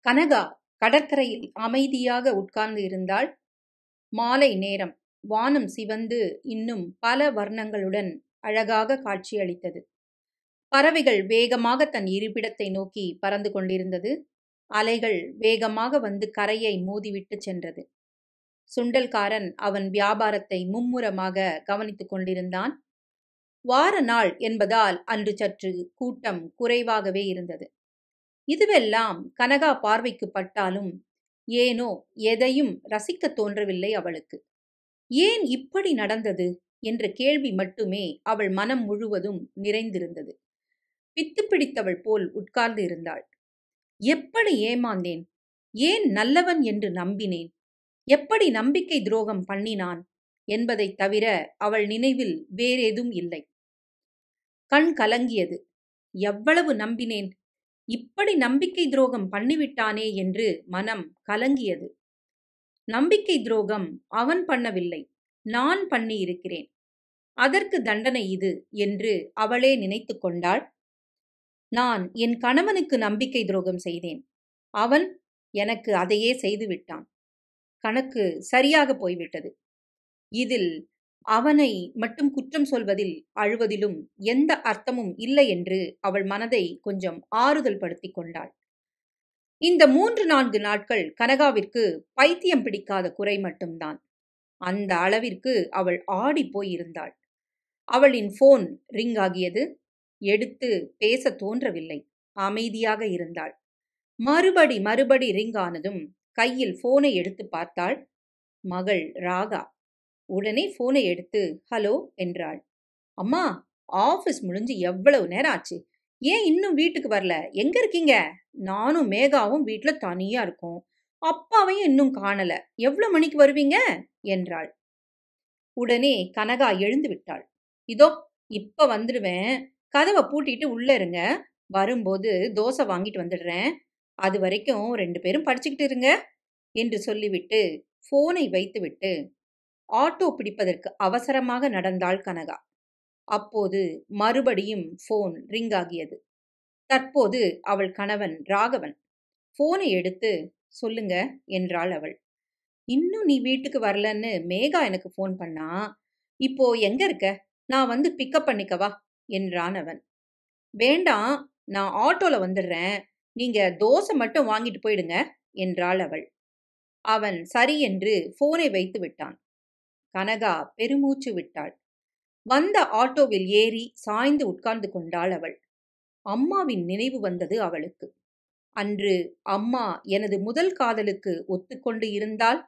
கனகா கடற்கரையில் அமைதியாக உட்கார்ந்து இருந்தாள். மாலை நேரம். வானம் சிவந்து இன்னும் பல வர்ணங்களுடன் அழகாக காட்சியளித்தது. பறவைகள் வேகமாக தன் இருப்பிடத்தை நோக்கி பறந்து கொண்டிருந்தது. அலைகள் வேகமாக வந்து கரையை மோதிவிட்டு சென்றது. சுண்டல்காரன் அவன் வியாபாரத்தை மும்முரமாக கவனித்துக் கொண்டிருந்தான். வார நாள் என்பதால் அன்று சற்று கூட்டம் குறைவாகவே இருந்தது. இதுவெல்லாம் கனகா பார்வைக்கு பட்டாலும் ஏனோ எதையும் ரசிக்கத் தோன்றவில்லை அவளுக்கு. ஏன் இப்படி நடந்தது என்ற கேள்வி மட்டுமே அவள் மனம் முழுவதும் நிறைந்திருந்தது. பித்து பிடித்தவள் போல் உட்கார்ந்து இருந்தாள். எப்படி ஏமாந்தேன்? ஏன் நல்லவன் என்று நம்பினேன்? எப்படி நம்பிக்கை துரோகம் பண்ணினான் என்பதைத் தவிர அவள் நினைவில் வேறேதும் இல்லை. கண் கலங்கியது. எவ்வளவு நம்பினேன்? இப்படி நம்பிக்கை துரோகம் பண்ணிவிட்டானே என்று மனம் கலங்கியது. நம்பிக்கை துரோகம் அவன் பண்ணவில்லை, நான் பண்ணி இருக்கிறேன். அதற்கு தண்டனை இது என்று அவளே நினைத்து கொண்டாள். நான் என் கணவனுக்கு நம்பிக்கை துரோகம் செய்தேன். அவன் எனக்கு அதையே செய்துவிட்டான். கணக்கு சரியாக போய்விட்டது. இதில் அவனை மட்டும் குற்றம் சொல்வதில் அழுவதிலும் எந்த அர்த்தமும் இல்லை என்று அவள் மனதை கொஞ்சம் ஆறுதல் படுத்திக் கொண்டாள். இந்த 3-4 நாட்கள் கனகாவிற்கு பைத்தியம் பிடிக்காத குறை மட்டும்தான். அந்த அளவிற்கு அவள் ஆடி போயிருந்தாள். அவளின் போன் ரிங் ஆகியது. எடுத்து பேச தோன்றவில்லை. அமைதியாக இருந்தாள். மறுபடி ரிங் ஆனதும் கையில் போனை எடுத்து பார்த்தாள். மகள் ராகா. உடனே போனை எடுத்து ஹலோ என்றாள். அம்மா, ஆபீஸ் முடிஞ்சு எவ்வளவு நேரம் ஆச்சு? ஏன் இன்னும் வீட்டுக்கு வரல? எங்க இருக்கீங்க? நானும் மேகாவும் வீட்டுல தனியா இருக்கோம். அப்பாவையும் இன்னும் காணல. எவ்வளவு மணிக்கு வருவீங்க என்றாள். உடனே கனகா எழுந்து விட்டாள். இதோ இப்ப வந்துடுவேன். கதவை பூட்டிட்டு உள்ள இருங்க. வரும்போது தோசை வாங்கிட்டு வந்துடுறேன். அது வரைக்கும் 2 பேரும் படிச்சுக்கிட்டு இருங்க என்று சொல்லிவிட்டு போனை வைத்துவிட்டு ஆட்டோ பிடிப்பதற்கு அவசரமாக நடந்தாள் கனகா. அப்போது மறுபடியும் போன் ரிங் ஆகியது. தற்போது அவள் கணவன் ராகவன். போனை எடுத்து சொல்லுங்க என்றாள் அவள். இன்னும் நீ வீட்டுக்கு வரலன்னு மேகா எனக்கு போன் பண்ணா. இப்போ எங்க இருக்க? நான் வந்து பிக்கப் பண்ணிக்கவா என்றான் அவன். வேண்டாம், நான் ஆட்டோல வந்துடுறேன். நீங்க தோசை மட்டும் வாங்கிட்டு போயிடுங்க என்றாள் அவள். அவன் சரி என்று போனை வைத்து விட்டான். கனகா பெருமூச்சு விட்டாள். வந்த ஆட்டோவில் ஏறி சாய்ந்து உட்கார்ந்து கொண்டாள் அவள். அம்மாவின் நினைவு வந்தது அவளுக்கு. அன்று அம்மா எனது முதல் காதலுக்கு ஒத்துக்கொண்டு இருந்தால்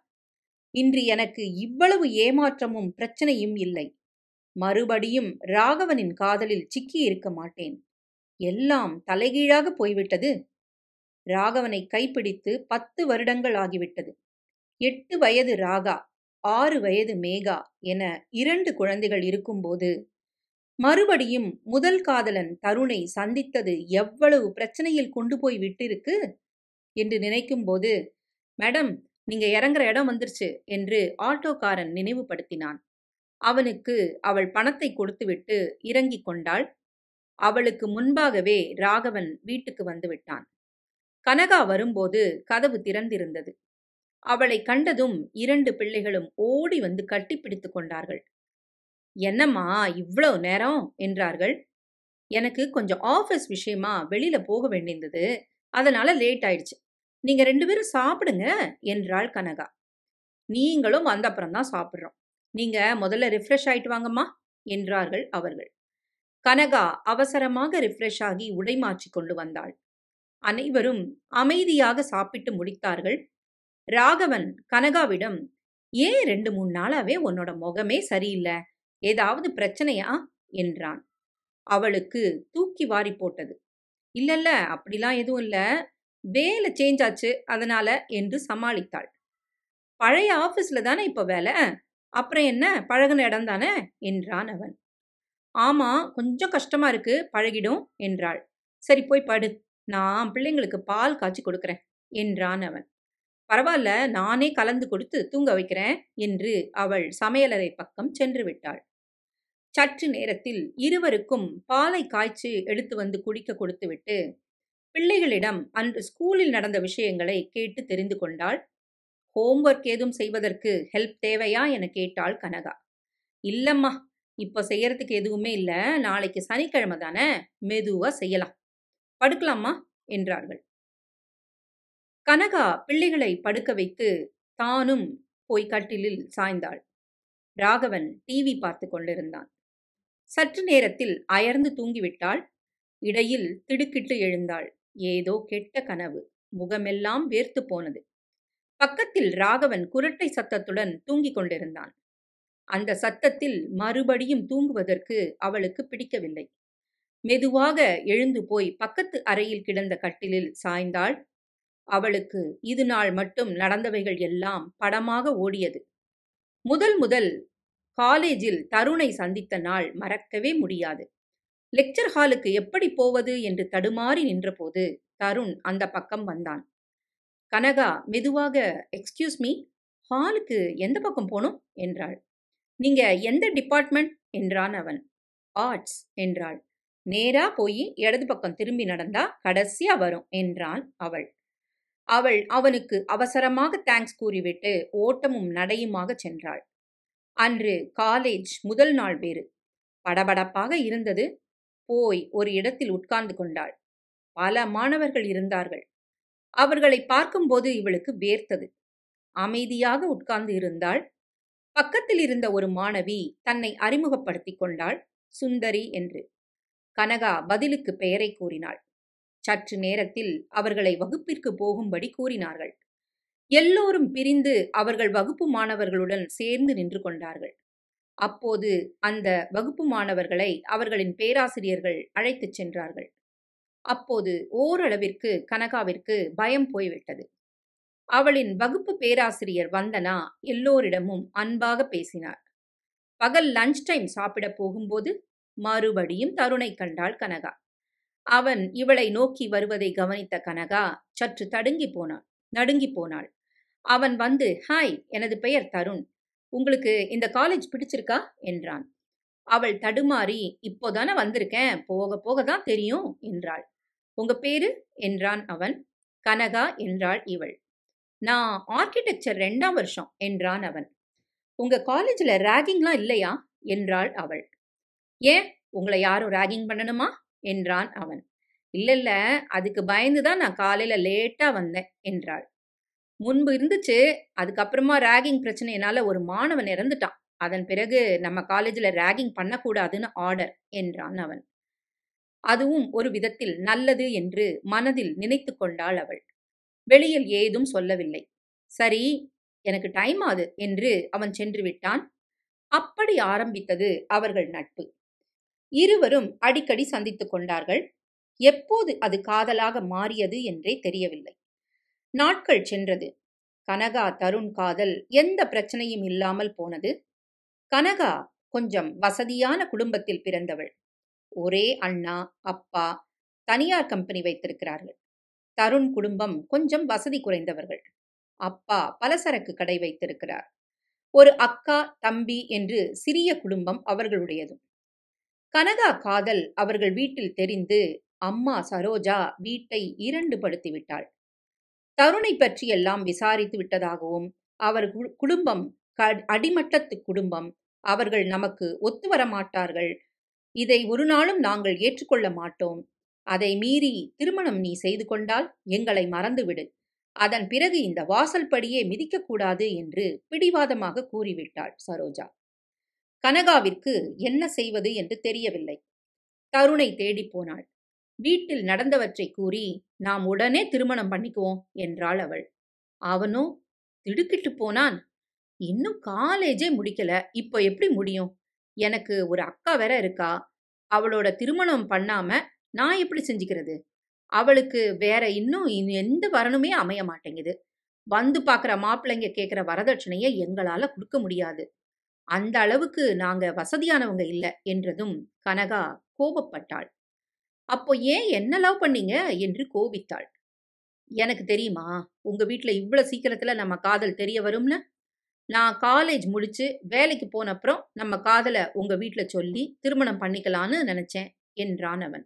இன்று எனக்கு இவ்வளவு ஏமாற்றமும் பிரச்சனையும் இல்லை. மறுபடியும் ராகவனின் காதலில் சிக்கி இருக்க மாட்டேன். எல்லாம் தலைகீழாக போய்விட்டது. ராகவனை கைப்பிடித்து 10 வருடங்கள் ஆகிவிட்டது. 8 வயது ராகா, 6 வயது மேகா என 2 குழந்தைகள் இருக்கும்போது மறுபடியும் முதல் காதலன் தருணை சந்தித்தது எவ்வளவு பிரச்சனையில் கொண்டு போய் விட்டிருக்கு என்று நினைக்கும் போது, மேடம், நீங்க இறங்குற இடம் வந்துருச்சு என்று ஆட்டோக்காரன் நினைவுபடுத்தினான். அவனுக்கு அவள் பணத்தை கொடுத்துவிட்டு இறங்கிக் கொண்டாள். அவளுக்கு முன்பாகவே ராகவன் வீட்டுக்கு வந்து விட்டான். கனகா வரும்போது கதவு திறந்திருந்தது. அவளை கண்டதும் 2 பிள்ளைகளும் ஓடி வந்து கட்டிப்பிடித்து கொண்டார்கள். என்னம்மா இவ்வளவு நேரம் என்றார்கள். எனக்கு கொஞ்சம் ஆபீஸ் விஷயமா வெளியில போக வேண்டியிருந்தது. அதனால லேட் ஆயிடுச்சு. நீங்க 2 பேரும் சாப்பிடுங்க என்றாள் கனகா. நீங்களும் வந்த அப்புறம் தான் சாப்பிட்றோம். நீங்க முதல்ல ரிஃப்ரெஷ் ஆயிட்டு வாங்கம்மா என்றார்கள் அவர்கள். கனகா அவசரமாக ரிஃப்ரெஷ் ஆகி உடை மாற்றி கொண்டு வந்தாள். அனைவரும் அமைதியாக சாப்பிட்டு முடித்தார்கள். ராகவன் கனகாவிடம், ஏன் 2-3 நாளாவே உன்னோட முகமே சரியில்லை? ஏதாவது பிரச்சனையா என்றான். அவளுக்கு தூக்கி வாரி போட்டது. இல்ல, அப்படிலாம் எதுவும் இல்ல. வேலை சேஞ்ச் ஆச்சு அதனால என்று சமாளித்தாள். பழைய ஆபீஸ்ல தானே இப்ப வேலை. அப்புறம் என்ன, பழகுன இடம் தானே என்றான் அவன். ஆமா, கொஞ்சம் கஷ்டமா இருக்கு, பழகிடும் என்றாள். சரி போய் படு, நான் பிள்ளைங்களுக்கு பால் காய்ச்சி கொடுக்கறேன் என்றான் அவன். பரவாயில்ல, நானே கலந்து கொடுத்து தூங்க வைக்கிறேன் என்று அவள் சமையலறை பக்கம் சென்று விட்டாள். சற்று நேரத்தில் இருவருக்கும் பாலை காய்ச்சி எடுத்து வந்து குடிக்க கொடுத்துவிட்டு பிள்ளைகளிடம் அன்று ஸ்கூலில் நடந்த விஷயங்களை கேட்டு தெரிந்து கொண்டாள். ஹோம்வொர்க் ஏதும் செய்வதற்கு ஹெல்ப் தேவையா என கேட்டாள் கனகா. இல்லம்மா, இப்ப செய்யறதுக்கு எதுவுமே இல்ல, நாளைக்கு சனிக்கிழமை தானே, மெதுவா செய்யலாம், படுக்கலாமா என்றார்கள். கனகா பிள்ளைகளை படுக்க வைத்து தானும் போய் கட்டிலில் சாய்ந்தாள். ராகவன் டிவி பார்த்து கொண்டிருந்தான். சற்று நேரத்தில் அயர்ந்து தூங்கிவிட்டாள். இடையில் திடுக்கிட்டு எழுந்தாள். ஏதோ கெட்ட கனவு. முகமெல்லாம் வேர்த்து போனது. பக்கத்தில் ராகவன் குரட்டை சத்தத்துடன் தூங்கிக் கொண்டிருந்தான். அந்த சத்தத்தில் மறுபடியும் தூங்குவதற்கு அவளுக்கு பிடிக்கவில்லை. மெதுவாக எழுந்து போய் பக்கத்து அறையில் கிடந்த கட்டிலில் சாய்ந்தாள். அவளுக்கு இது நாள் மட்டும் நடந்தவைகள் எல்லாம் படமாக ஓடியது. முதல் முதல் காலேஜில் தருணை சந்தித்த நாள் மறக்கவே முடியாது. லெக்சர் ஹாலுக்கு எப்படி போவது என்று தடுமாறி நின்றபோது தருண் அந்த பக்கம் வந்தான். கனகா மெதுவாக, எக்ஸ்கியூஸ் மீ, ஹாலுக்கு எந்த பக்கம் போகணும் என்றாள். நீங்க எந்த டிபார்ட்மெண்ட் என்றான் அவன். ஆர்ட்ஸ் என்றாள். நேரா போய் இடது பக்கம் திரும்பி நடந்தா கடைசியா வரும் என்றான் அவள் அவனுக்கு அவசரமாக தேங்க்ஸ் கூறிவிட்டு ஓட்டமும் நடையுமாக சென்றாள். அன்று காலேஜ் முதல் நாள் வேறு. படபடப்பாக இருந்தது. போய் ஒரு இடத்தில் உட்கார்ந்து கொண்டாள். பல மாணவர்கள் இருந்தார்கள். அவர்களை பார்க்கும்போது இவளுக்கு வேர்த்தது. அமைதியாக உட்கார்ந்து இருந்தாள். பக்கத்தில் இருந்த ஒரு மாணவி தன்னை அறிமுகப்படுத்திக் கொண்டாள், சுந்தரி என்று. கனகா பதிலுக்கு பெயரை கூறினாள். சற்று நேரத்தில் அவர்களை வகுப்பிற்கு போகும்படி கூறினார்கள். எல்லோரும் பிரிந்து அவர்கள் வகுப்பு மாணவர்களுடன் சேர்ந்து நின்று கொண்டார்கள். அப்போது அந்த வகுப்பு மாணவர்களை அவர்களின் பேராசிரியர்கள் அழைத்துச் சென்றார்கள். அப்போது ஓரளவிற்கு கனகாவிற்கு பயம் போய்விட்டது. அவளின் வகுப்பு பேராசிரியர் வந்தனா எல்லோரிடமும் அன்பாக பேசினார். பகல் லஞ்ச் டைம் சாப்பிட போகும்போது மறுபடியும் தருணை கண்டாள் கனகா. அவன் இவளை நோக்கி வருவதை கவனித்த கனகா சற்று நடுங்கி போனாள். அவன் வந்து, ஹாய், எனது பெயர் தருண், உங்களுக்கு இந்த காலேஜ் பிடிச்சிருக்கா என்றான். அவள் தடுமாறி, இப்போதானே வந்திருக்கேன், போக போக தான் தெரியும் என்றாள். உங்க பேரு என்றான் அவன். கனகா என்றாள் இவள். நான் ஆர்கிடெக்சர் 2ஆம் வருஷம் என்றான் அவன். உங்க காலேஜில் ராகிங்லாம் இல்லையா என்றாள் அவள். ஏன், உங்களை யாரும் ராகிங் பண்ணணுமா என்றான் அவன். இல்ல, அதுக்கு பயந்துதான் நான் காலையில லேட்டா வந்தேன் என்றாள். முன்பு இருந்துச்சு, அதுக்கப்புறமா ராகிங் பிரச்சனையினால ஒரு மாணவன் இறந்துட்டான். அதன் பிறகு நம்ம காலேஜில் ராகிங் பண்ணக்கூடாதுன்னு ஆர்டர் என்றான் அவன். அதுவும் ஒரு விதத்தில் நல்லது என்று மனதில் நினைத்து கொண்டாள் அவள். வெளியில் ஏதும் சொல்லவில்லை. சரி, எனக்கு டைம் ஆகுது என்று அவன் சென்று விட்டான். அப்படி ஆரம்பித்தது அவர்கள் நட்பு. இருவரும் அடிக்கடி சந்தித்துக் கொண்டார்கள். எப்போது அது காதலாக மாறியது என்றே தெரியவில்லை. நாட்கள் சென்றது. கனகா தருண் காதல் எந்த பிரச்சனையும் இல்லாமல் போனது. கனகா கொஞ்சம் வசதியான குடும்பத்தில் பிறந்தவள். ஒரே அண்ணா, அப்பா தனியார் கம்பெனி வைத்திருக்கிறார்கள். தருண் குடும்பம் கொஞ்சம் வசதி குறைந்தவர்கள். அப்பா பலசரக்கு கடை வைத்திருக்கிறார். ஒரு அக்கா, தம்பி என்று சிறிய குடும்பம் அவர்களுடையதும். கனகா காதல் அவர்கள் வீட்டில் தெரிந்து அம்மா சரோஜா வீட்டை 2 படுத்திவிட்டாள். தருணை பற்றி எல்லாம் விசாரித்து விட்டதாகவும், அவர் குடும்பம் அடிமட்டத்து குடும்பம், அவர்கள் நமக்கு ஒத்து வரமாட்டார்கள், இதை ஒரு நாளும் நாங்கள் ஏற்றுக்கொள்ள மாட்டோம், அதை மீறி திருமணம் நீ செய்து கொண்டால் எங்களை மறந்துவிடு, அதன் பிறகு இந்த வாசல் படியே மிதிக்கக்கூடாது என்று பிடிவாதமாக கூறிவிட்டாள் சரோஜா. கனகாவிற்கு என்ன செய்வது என்று தெரியவில்லை. தருணை தேடி போனாள். வீட்டில் நடந்தவற்றை கூறி, நாம் உடனே திருமணம் பண்ணிக்குவோம் என்றாள் அவள். அவனோ திடுக்கிட்டு போனான். இன்னும் காலேஜே முடிக்கல, இப்போ எப்படி முடியும்? எனக்கு ஒரு அக்கா வேற இருக்கா, அவளோட திருமணம் பண்ணாம நான் எப்படி செஞ்சுக்கிறது? அவளுக்கு வேற இன்னும் எந்த வரனுமே அமைய மாட்டேங்குது. வந்து பார்க்குற மாப்பிள்ளைங்க கேட்குற வரதட்சணையை எங்களால கொடுக்க முடியாது. அந்த அளவுக்கு நாங்க வசதியானவங்க இல்ல என்றதும் கனகா கோபப்பட்டாள். அப்போ ஏன் என்ன லவ் பண்ணீங்க என்று கோபித்தாள். எனக்கு தெரியுமா, உங்க வீட்டில் இவ்வளவு சீக்கிரத்துல நம்ம காதல் தெரிய வரும்னு? நான் காலேஜ் முடிச்சு வேலைக்கு போனப்புறம் நம்ம காதலை உங்க வீட்டில் சொல்லி திருமணம் பண்ணிக்கலான்னு நினைச்சேன் என்றான் அவன்.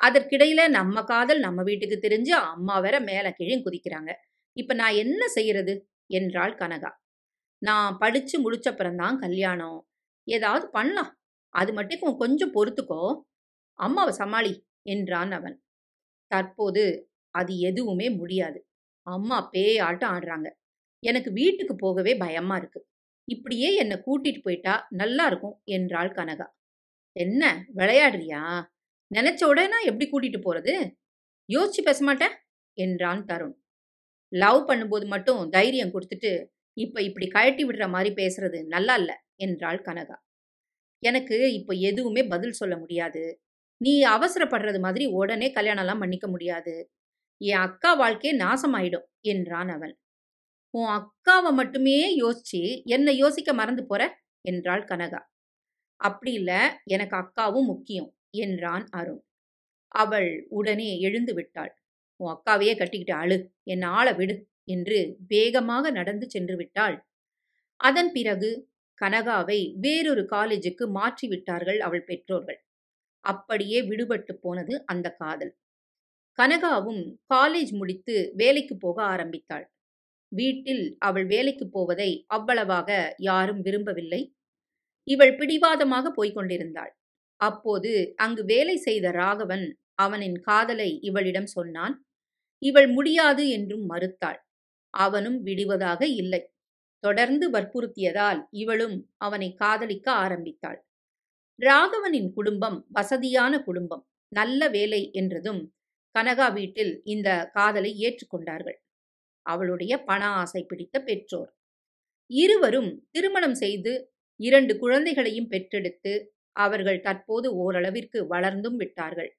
அதற்கிடையில நம்ம காதல் நம்ம வீட்டுக்கு தெரிஞ்சு அம்மா வேற மேல கீழயும் குதிக்கிறாங்க. இப்ப நான் என்ன செய்யறது? என்றாள் கனகா. நான் படிச்சு முடிச்சப்புறம்தான் கல்யாணம். ஏதாவது பண்ணலாம். அது மட்டுக்கும் கொஞ்சம் பொறுத்துக்கோ. அம்மாவ சமாளி என்றான் அவன். தற்போது அது எதுவுமே முடியாது. அம்மா பேயாட்டம் ஆடுறாங்க. எனக்கு வீட்டுக்கு போகவே பயமா இருக்கு. இப்படியே என்ன கூட்டிட்டு போயிட்டா நல்லா இருக்கும் என்றாள் கனகா. என்ன விளையாடுறியா? நினைச்ச உடனே எப்படி கூட்டிட்டு போறது? யோசிச்சு பேச மாட்ட? என்றான் தருண். லவ் பண்ணும்போது மட்டும் தைரியம் கொடுத்துட்டு இப்ப இப்படி கழட்டி விடுற மாதிரி பேசுறது நல்லா இல்ல என்றாள் கனகா. எனக்கு இப்ப எதுவுமே பதில் சொல்ல முடியாது. நீ அவசரப்படுறது மாதிரி உடனே கல்யாணம்லாம் பண்ணிக்க முடியாது. என் அக்கா வாழ்க்கையே நாசமாயிடும் என்றான் அவன். உன் அக்காவை மட்டுமே யோசிச்சு என்ன யோசிக்க மறந்து போற என்றாள் கனகா. அப்படி இல்ல, எனக்கு அக்காவும் முக்கியம் என்றான் அருண். அவள் உடனே எழுந்து விட்டாள். உன் அக்காவையே கட்டிக்கிட்டு அழு, என்ன ஆள விடு என்று வேகமாக நடந்து சென்று விட்டாள். அதன் பிறகு கனகாவை வேறொரு காலேஜுக்கு மாற்றி விட்டார்கள் அவள் பெற்றோர்கள். அப்படியே விடுபட்டு போனது அந்த காதல். கனகாவும் காலேஜ் முடித்து வேலைக்கு போக ஆரம்பித்தாள். வீட்டில் அவள் வேலைக்கு போவதை அவ்வளவாக யாரும் விரும்பவில்லை. இவள் பிடிவாதமாக போய்க் கொண்டிருந்தாள். அப்போது அங்கு வேலை செய்த ராகவன் அவனின் காதலை இவளிடம் சொன்னான். இவள் முடியாது என்றும் மறுத்தாள். அவனும் விடுவதாக இல்லை. தொடர்ந்து வற்புறுத்தியதால் இவளும் அவனை காதலிக்க ஆரம்பித்தாள். ராகவனின் குடும்பம் வசதியான குடும்பம். நல்ல வேலை என்றதும் கனகா வீட்டில் இந்த காதலை ஏற்றுக்கொண்டார்கள். அவளுடைய பண ஆசை பிடித்த பெற்றோர். இருவரும் திருமணம் செய்து 2 குழந்தைகளையும் பெற்றெடுத்து அவர்கள் தற்போது ஓரளவிற்கு வளர்ந்தும் விட்டார்கள்.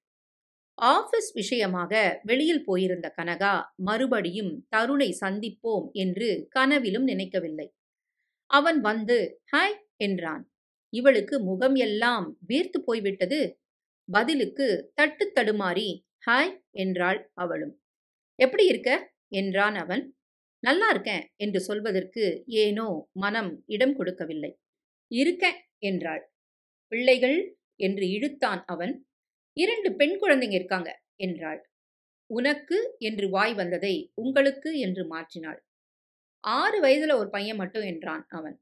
ஆபீஸ் விஷயமாக வெளியில் போயிருந்த கனகா மறுபடியும் தருணை சந்திப்போம் என்று கனவிலும் நினைக்கவில்லை. அவன் வந்து ஹாய் என்றான். இவளுக்கு முகம் எல்லாம் வீர்த்து போய்விட்டது. பதிலுக்கு தட்டு தடுமாறி ஹாய் என்றாள் அவளும். எப்படி இருக்க என்றான் அவன். நல்லா இருக்கேன் என்று சொல்வதற்கு ஏனோ மனம் இடம் கொடுக்கவில்லை. இருக்கேன் என்றாள். பிள்ளைகள் என்று இழுத்தான் அவன். 2 பெண் குழந்தைங்க இருக்காங்க என்றாள். உனக்கு என்று வாய் வந்ததை உங்களுக்கு என்று மாற்றினாள். 6 வயதுல ஒரு பையன் மட்டும் என்றான் அவன்.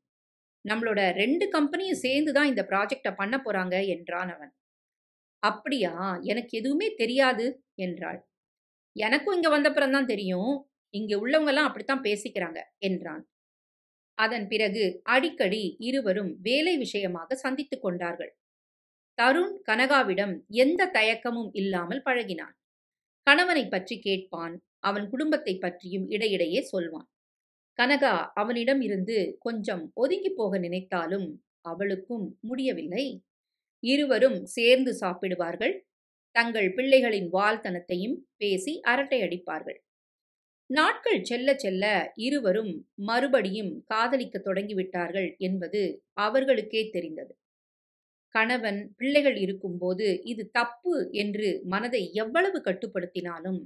நம்மளோட 2 கம்பெனியும் சேர்ந்து தான் இந்த ப்ராஜெக்ட பண்ண போறாங்க என்றான் அவன். அப்படியா, எனக்கு எதுவுமே தெரியாது என்றாள். எனக்கும் இங்க வந்தப்புறம் தான் தெரியும். இங்க உள்ளவங்க எல்லாம் அப்படித்தான் பேசிக்கிறாங்க என்றான். அதன் பிறகு அடிக்கடி இருவரும் வேலை விஷயமாக சந்தித்துக் கொண்டார்கள். தருண் கனகாவிடம் எந்த தயக்கமும் இல்லாமல் பழகினான். கணவனை பற்றி கேட்பான். அவன் குடும்பத்தை பற்றியும் இடையிடையே சொல்வான். கனகா அவனிடம் இருந்து கொஞ்சம் ஒதுங்கி போக நினைத்தாலும் அவளுக்கும் முடியவில்லை. இருவரும் சேர்ந்து சாப்பிடுவார்கள். தங்கள் பிள்ளைகளின் வால்தனத்தையும் பேசி அரட்டை அடிப்பார்கள். நாட்கள் செல்ல செல்ல இருவரும் மறுபடியும் காதலிக்க தொடங்கிவிட்டார்கள் என்பது அவர்களுக்கே தெரிந்தது. கணவன் பிள்ளைகள் இருக்கும்போது இது தப்பு என்று மனதை எவ்வளவு கட்டுப்படுத்தினாலும்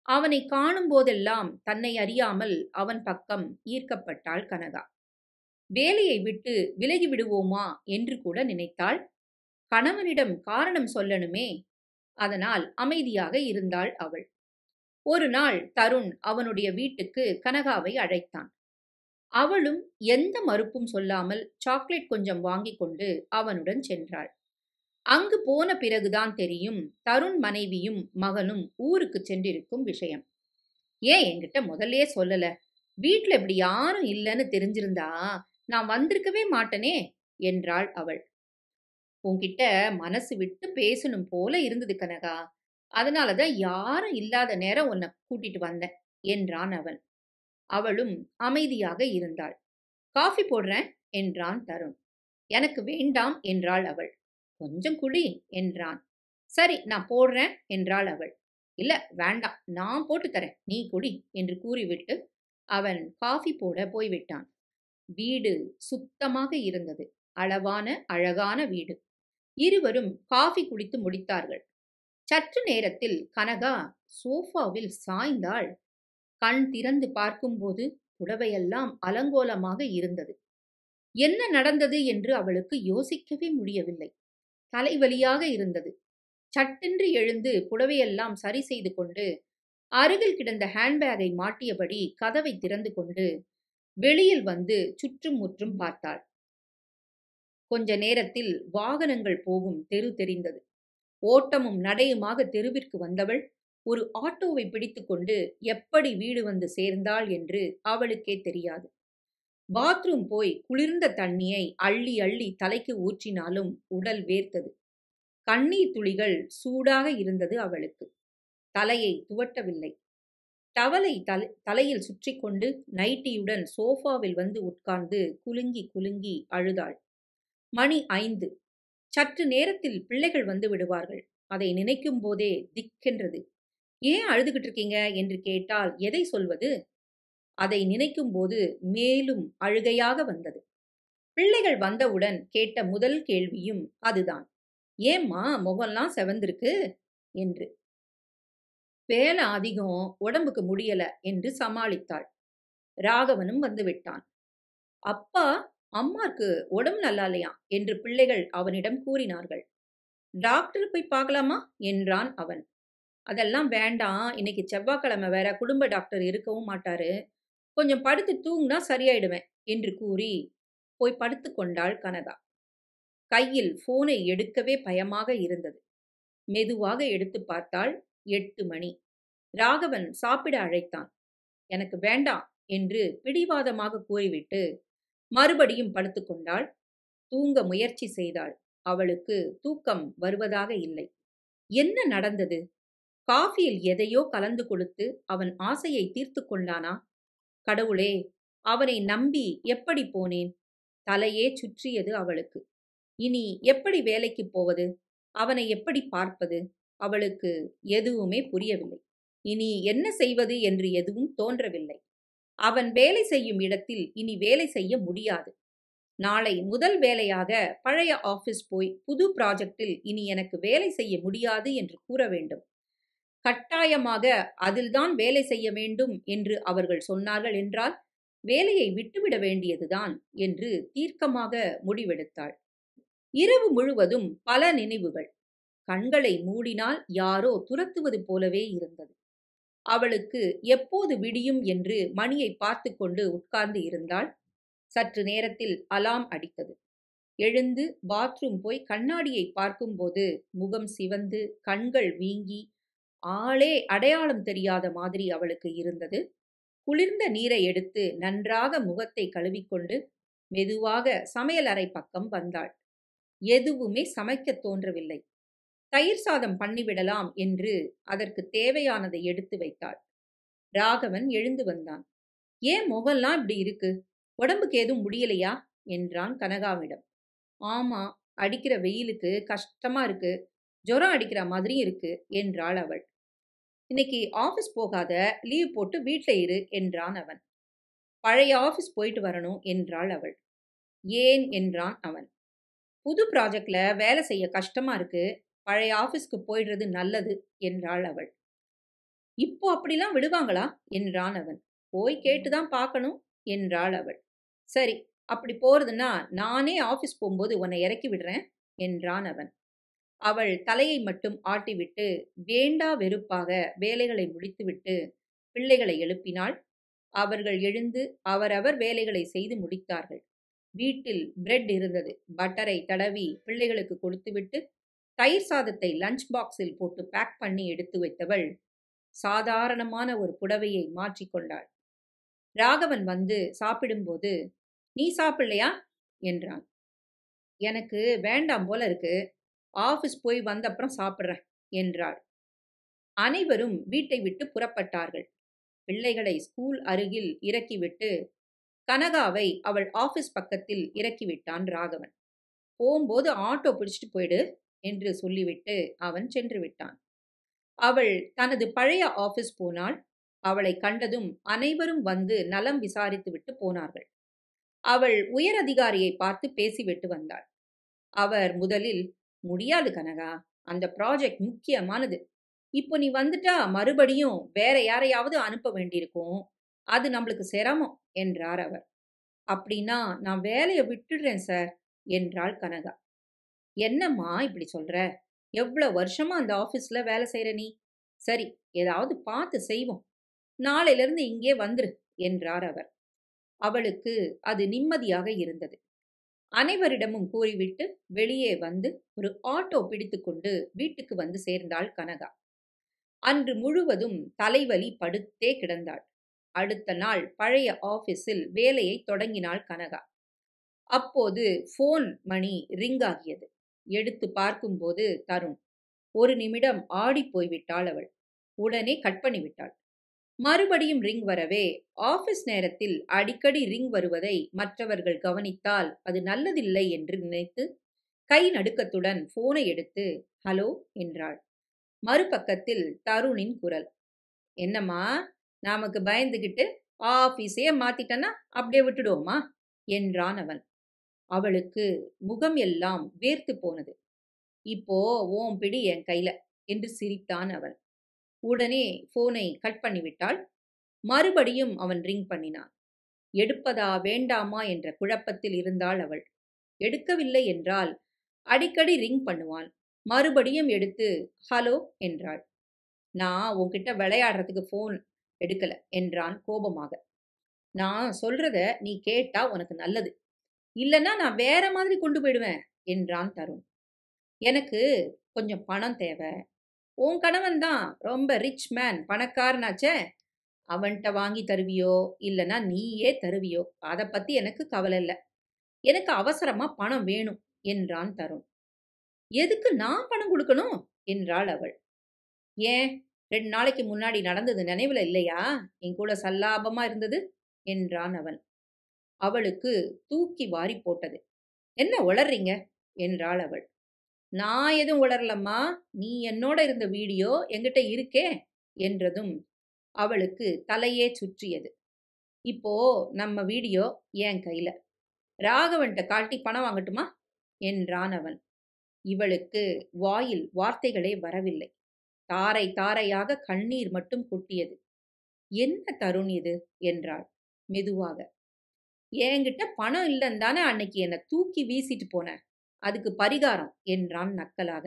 அவனை காணும் போதெல்லாம் தன்னை அறியாமல் அவன் பக்கம் ஈர்க்கப்பட்டாள் கனகா. வேலையை விட்டு விலகி விடுவோமா என்று கூட நினைத்தாள். கணவனிடம் காரணம் சொல்லணுமே. அதனால் அமைதியாக இருந்தாள் அவள். ஒரு நாள் தருண் அவனுடைய வீட்டுக்கு கனகாவை அழைத்தான். அவளும் எந்த மறுப்பும் சொல்லாமல் சாக்லேட் கொஞ்சம் வாங்கிக் கொண்டு அவனுடன் சென்றாள். அங்கு போன பிறகுதான் தெரியும் தருண் மனைவியும் மகனும் ஊருக்கு சென்றிருக்கும் விஷயம். ஏன் என்கிட்ட முதல்லயே சொல்லல? வீட்ல இப்படி யாரும் இல்லைன்னு தெரிஞ்சிருந்தா நான் வந்திருக்கவே மாட்டனே என்றாள் அவள். உன்கிட்ட மனசு விட்டு பேசணும் போல இருந்தது கனகா. அதனாலதான் யாரும் இல்லாத நேரம் உன்னை கூட்டிட்டு வந்தேன் என்றான் அவன். அவளும் அமைதியாக இருந்தாள். காஃபி போடுறேன் என்றான் தருண். எனக்கு வேண்டாம் என்றாள் அவள். கொஞ்சம் குடி என்றான். சரி நான் போடுறேன் என்றாள் அவள். இல்ல வேண்டாம், நான் போட்டு தரேன், நீ குடி என்று கூறிவிட்டு அவன் காஃபி போட போய்விட்டான். வீடு சுத்தமாக இருந்தது. அளவான அழகான வீடு. இருவரும் காஃபி குடித்து முடித்தார்கள். சற்று நேரத்தில் கனகா சோஃபாவில் சாய்ந்தாள். கண் திறந்து பார்க்கும்போது புடவையெல்லாம் அலங்கோலமாக இருந்தது. என்ன நடந்தது என்று அவளுக்கு யோசிக்கவே முடியவில்லை. தலைவலியாக இருந்தது. சட்டென்று எழுந்து புடவையெல்லாம் சரி செய்து கொண்டு அருகில் கிடந்த ஹேண்ட்பேக்கை மாட்டியபடி கதவை திறந்து கொண்டு வெளியில் வந்து சுற்றும் முற்றும் பார்த்தாள். கொஞ்ச நேரத்தில் வாகனங்கள் போகும் தெரு தெரிந்தது. ஓட்டமும் நடையுமாக தெருவிற்கு வந்தவள் ஒரு ஆட்டோவை பிடித்துக்கொண்டு எப்படி வீடு வந்து சேர்ந்தாள் என்று அவளுக்கே தெரியாது. பாத்ரூம் போய் குளிர்ந்த தண்ணியை அள்ளி அள்ளி தலைக்கு ஊற்றினாலும் உடல் வேர்த்தது. கண்ணீர் துளிகள் சூடாக இருந்தது அவளுக்கு. தலையை துவட்டவில்லை. டவலை தலையில் சுற்றி கொண்டு நைட்டியுடன் சோஃபாவில் வந்து உட்கார்ந்து குலுங்கி குலுங்கி அழுதாள். மணி 5. சற்று நேரத்தில் பிள்ளைகள் வந்து விடுவார்கள். அதை நினைக்கும் போதே திக்கென்றது. ஏன் அழுதுகிட்டு இருக்கீங்க என்று கேட்டால் எதை சொல்வது? அதை நினைக்கும் போது மேலும் அழுகையாக வந்தது. பிள்ளைகள் வந்தவுடன் கேட்ட முதல் கேள்வியும் அதுதான். ஏம்மா முகம்லாம் செவந்திருக்கு என்று. வேலை அதிகம், உடம்புக்கு முடியல என்று சமாளித்தாள். ராகவனும் வந்துவிட்டான். அப்பா, அம்மாக்கு உடம்பு நல்லா இல்லையா என்று பிள்ளைகள் அவனிடம் கூறினார்கள். டாக்டர் போய் பார்க்கலாமா என்றான் அவன். அதெல்லாம் வேண்டாம், இன்னைக்கு செவ்வாய்க்கிழமை வேற, குடும்ப டாக்டர் இருக்கவும் மாட்டாரு, கொஞ்சம் படுத்து தூங்குனா சரியாயிடுவேன் என்று கூறி போய் படுத்து கொண்டாள் கனகா. கையில் போனை எடுக்கவே பயமாக இருந்தது. மெதுவாக எடுத்து பார்த்தாள். 8 மணி. ராகவன் சாப்பிட அழைத்தான். எனக்கு வேண்டாம் என்று பிடிவாதமாக கூறிவிட்டு மறுபடியும் படுத்துக்கொண்டாள். தூங்க முயற்சி செய்தாள். அவளுக்கு தூக்கம் வருவதாக இல்லை. என்ன நடந்தது? காஃபியில் எதையோ கலந்து கொடுத்து அவன் ஆசையை தீர்த்து கொண்டானா? கடவுளே, அவனை நம்பி எப்படி போனேன்? தலையே சுற்றியது அவளுக்கு. இனி எப்படி வேலைக்கு போவது? அவனை எப்படி பார்ப்பது? அவளுக்கு எதுவுமே புரியவில்லை. இனி என்ன செய்வது என்று எதுவும் தோன்றவில்லை. அவன் வேலை செய்யும் இடத்தில் இனி வேலை செய்ய முடியாது. நாளை முதல் வேலையாக பழைய ஆபீஸ் போய் புது ப்ராஜெக்டில் இனி எனக்கு வேலை செய்ய முடியாது என்று கூற வேண்டும். கட்டாயமாக அதில்தான் வேலை செய்ய வேண்டும் என்று அவர்கள் சொன்னார்கள் என்றால் வேலையை விட்டுவிட வேண்டியதுதான் என்று தீர்க்கமாக முடிவெடுத்தாள். இரவு முழுவதும் பல நினைவுகள். கண்களை மூடினால் யாரோ துரத்துவது போலவே இருந்தது. அவளுக்கு எப்போது விடியும் என்று மணியை பார்த்து கொண்டு உட்கார்ந்து இருந்தாள். சற்று நேரத்தில் அலாம் அடித்தது. எழுந்து பாத்ரூம் போய் கண்ணாடியை பார்க்கும்போது முகம் சிவந்து கண்கள் வீங்கி ஆளே அடையாளம் தெரியாத மாதிரி அவளுக்கு இருந்தது. குளிர்ந்த நீரை எடுத்து நன்றாக முகத்தை கழுவிக்கொண்டு மெதுவாக சமையலறை பக்கம் வந்தாள். எதுவுமே சமைக்க தோன்றவில்லை. தயிர் சாதம் பண்ணிவிடலாம் என்று அதற்கு தேவையானதை எடுத்து வைத்தாள். ராகவன் எழுந்து வந்தான். ஏன் முகம்லாம் இப்படி இருக்கு? உடம்புக்கு ஏதும் முடியலையா என்றான் கனகாவிடம். ஆமா, அடிக்கிற வெயிலுக்கு கஷ்டமா இருக்கு, ஜுரம் அடிக்கிற மாதிரி இருக்கு என்றாள் அவள். இன்னைக்கு ஆபீஸ் போகாத, லீவ் போட்டு வீட்ல இரு என்றான் அவன். பழைய ஆபீஸ் போயிட்டு வரணும் என்றாள் அவள். ஏன் என்றான் அவன். புது ப்ராஜெக்ட்ல வேலை செய்ய கஷ்டமா இருக்கு, பழைய ஆபீஸ்க்கு போயிடுறது நல்லது என்றாள் அவள். இப்போ அப்படிலாம் விடுவாங்களா என்றான் அவன். போய் கேட்டுதான் பார்க்கணும் என்றாள் அவள். சரி, அப்படி போறதுன்னா நானே ஆபீஸ் போகும்போது உன்னை இறக்கி விடுறேன் என்றான் அவன். அவள் தலையை மட்டும் ஆட்டிவிட்டு வேண்டா வெறுப்பாக வேலைகளை முடித்துவிட்டு பிள்ளைகளை எழுப்பினாள். அவர்கள் எழுந்து அவரவர் வேலைகளை செய்து முடித்தார்கள். வீட்டில் பிரெட் இருந்தது. பட்டரை தடவி பிள்ளைகளுக்கு கொடுத்துவிட்டு தயிர் சாதத்தை லஞ்ச் பாக்ஸில் போட்டு பேக் பண்ணி எடுத்து வைத்தவள் சாதாரணமான ஒரு புடவையை மாற்றிக்கொண்டாள். ராகவன் வந்து சாப்பிடும்போது, நீ சாப்பிடலையா என்றான். எனக்கு வேண்டாம் போல இருக்கு, ஆபீஸ் போய் வந்த அப்புறம் சாப்பிட்றேன் என்றாள். அனைவரும் வீட்டை விட்டு புறப்பட்டார்கள். பிள்ளைகளை ஸ்கூல் அருகில் இறக்கிவிட்டு கனகாவை அவள் ஆபீஸ் பக்கத்தில் இறக்கிவிட்டான் ராகவன். போகும்போது ஆட்டோ பிடிச்சிட்டு போயிடு என்று சொல்லிவிட்டு அவன் சென்று விட்டான். அவள் தனது பழைய ஆபீஸ் போனாள். அவளை கண்டதும் அனைவரும் வந்து நலம் விசாரித்து விட்டு போனார்கள். அவள் உயர் அதிகாரியை பார்த்து பேசிவிட்டு வந்தாள். அவர் முதலில், முடியாது கனகா, அந்த ப்ராஜெக்ட் முக்கியமானது, இப்போ நீ வந்துட்டா மறுபடியும் வேற யாரையாவது அனுப்ப வேண்டியிருக்கும், அது நம்மளுக்கு சிரமம் என்றார் அவர். அப்படின்னா நான் வேலையை விட்டுடுறேன் சார் என்றாள் கனகா. என்னம்மா இப்படி சொல்ற? எவ்வளவு வருஷமா அந்த ஆபீஸ்ல வேலை செய்யற நீ? சரி, ஏதாவது பார்த்து செய்வோம். நாளையிலிருந்து இங்கே வந்துரு என்றார் அவர். அவளுக்கு அது நிம்மதியாக இருந்தது. அனைவரிடமும் கூறிவிட்டு வெளியே வந்து ஒரு ஆட்டோ பிடித்துக்கொண்டு வீட்டுக்கு வந்து சேர்ந்தாள் கனகா. அன்று முழுவதும் தலைவலி படுத்தே கிடந்தாள். அடுத்த நாள் பழைய ஆபீஸில் வேலையை தொடங்கினாள் கனகா. அப்போது போன் மணி ரிங் ஆகியது. எடுத்து பார்க்கும்போது தருண். ஒரு நிமிடம் ஆடி போய்விட்டாள் அவள். உடனே கட் பண்ணிவிட்டாள். மறுபடியும் ரிங் வரவே, ஆபீஸ் நேரத்தில் அடிக்கடி ரிங் வருவதை மற்றவர்கள் கவனித்தால் அது நல்லதில்லை என்று நினைத்து கை நடுக்கத்துடன் போனை எடுத்து ஹலோ என்றாள். மறுபக்கத்தில் தருணின் குரல். என்னம்மா, நமக்கு பயந்துகிட்டு ஆபீஸே மாத்திட்டனா அப்படியே விட்டுடுவோமா என்றான் அவன். அவளுக்கு முகம் எல்லாம் வேர்த்து போனது. இப்போ ஓம் பிடி என் கையில என்று சிரித்தான் அவன். உடனே போனை கட் பண்ணிவிட்டாள். மறுபடியும் அவன் ரிங் பண்ணினான். எடுப்பதா வேண்டாமா என்ற குழப்பத்தில் இருந்தாள் அவள். எடுக்கவில்லை என்றால் அடிக்கடி ரிங் பண்ணுவான். மறுபடியும் எடுத்து ஹலோ என்றாள். நான் உன்கிட்ட விளையாடுறதுக்கு போன் எடுக்கல என்றான் கோபமாக. நான் சொல்றத நீ கேட்டா உனக்கு நல்லது, இல்லைன்னா நான் வேற மாதிரி கொண்டு போயிடுவேன் என்றான் தருண். எனக்கு கொஞ்சம் பணம் தேவை. உன் கணவன் தான் ரொம்ப ரிச் மேன், பணக்காரனாச்சே. அவன்கிட்ட வாங்கி தருவியோ இல்லைன்னா நீயே தருவியோ அதை பத்தி எனக்கு கவலை இல்லை. எனக்கு அவசரமா பணம் வேணும் என்றான் தருண். எதுக்கு நான் பணம் கொடுக்கணும் என்றாள் அவள். ஏன், 2 நாளைக்கு முன்னாடி நடந்தது நினைவுல இல்லையா? என் கூட சல்லாபமா இருந்தது என்றான் அவன். அவளுக்கு தூக்கி வாரி போட்டது. என்ன உளறீங்க என்றாள் அவள். நான் எதுவும் உளரலம்மா, நீ என்னோட இருந்த வீடியோ என்கிட்ட இருக்கே என்றதும் அவளுக்கு தலையே சுற்றியது. இப்போ நம்ம வீடியோ என் கையில, ராகவன்கிட்ட காட்டி பணம் வாங்கட்டுமா என்றான் அவன். இவளுக்கு வாயில் வார்த்தைகளே வரவில்லை. தாரை தாரையாக கண்ணீர் மட்டும் கொட்டியது. என்ன தருண் இது என்றாள் மெதுவாக. என்கிட்ட பணம் இல்லைன்னு தானே அன்னைக்கு என்னை தூக்கி வீசிட்டு போன, அதுக்கு பரிகாரம் என்றான் நக்கலாக.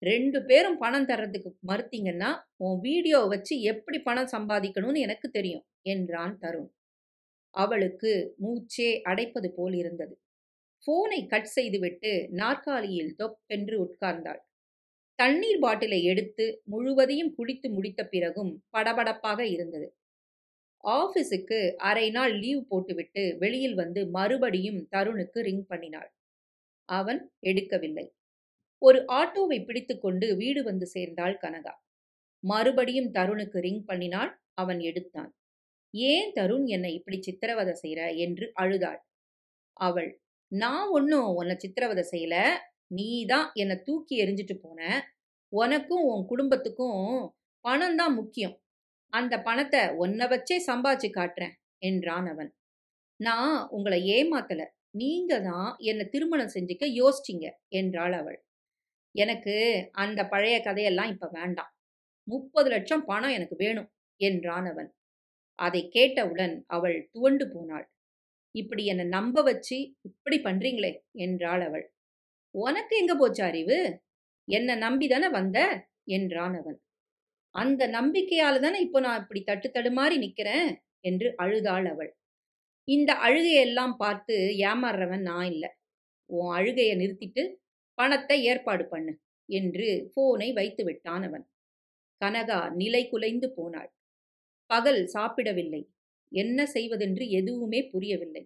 2 பேரும் பணம் தர்றதுக்கு மறுத்தீங்கன்னா உன் வீடியோவை வச்சு எப்படி பணம் சம்பாதிக்கணும்னு எனக்கு தெரியும் என்றான் தருண். அவளுக்கு மூச்சே அடைப்பது போல் இருந்தது. போனை கட் செய்துவிட்டு நாற்காலியில் தொப்பென்று உட்கார்ந்தாள். தண்ணீர் பாட்டிலை எடுத்து முழுவதையும் குடித்து முடித்த பிறகும் படபடப்பாக இருந்தது. ஆபீஸுக்கு அரை நாள் லீவ் போட்டுவிட்டு வெளியில் வந்து மறுபடியும் தருணுக்கு ரிங் பண்ணினாள். அவன் எடுக்கவில்லை. ஒரு ஆட்டோவை பிடித்துக்கொண்டு வீடு வந்து சேர்ந்தாள் கனகா. மறுபடியும் தருணுக்கு ரிங் பண்ணினாள். அவன் எடுத்தான். ஏன் தருண் என்னை இப்படி சித்திரவதை செய்யற என்று அழுதாள். அவள், நான் ஒன்னும் உன்னை சித்திரவதை செய்யல, நீதான் என்னை தூக்கி எறிஞ்சிட்டு போன. உனக்கும் உன் குடும்பத்துக்கும் பணம் தான் முக்கியம். அந்த பணத்தை உன்னை வச்சே சம்பாதிச்சு காட்டுறேன் என்றான் அவன். நான் உங்களை ஏமாத்தல, நீங்க தான் என்னை திருமணம் செஞ்சுக்க யோசிச்சிங்க என்றாள் அவள். எனக்கு அந்த பழைய கதையெல்லாம் இப்ப வேண்டாம். 30 லட்சம் பணம் எனக்கு வேணும் என்றான் அவன். அதை கேட்டவுடன் அவள் துவண்டு போனாள். இப்படி என்னை நம்ப வச்சு இப்படி பண்றீங்களே என்றாள் அவள். உனக்கு எங்க போச்சு அறிவு? என்னை நம்பிதானே வந்த என்றான் அவன். அந்த நம்பிக்கையால தானே இப்போ நான் இப்படி தட்டு தடுமாறி நிக்கிறேன் என்று அழுதாள் அவள். இந்த அழுகையெல்லாம் பார்த்து ஏமாறுறவன் நான் இல்லை. உன் அழுகையை நிறுத்திட்டு பணத்தை ஏற்பாடு பண்ணு என்று போனை வைத்து விட்டான் அவன். கனகா நிலை குலைந்து போனாள். பகல் சாப்பிடவில்லை. என்ன செய்வதென்று எதுவுமே புரியவில்லை.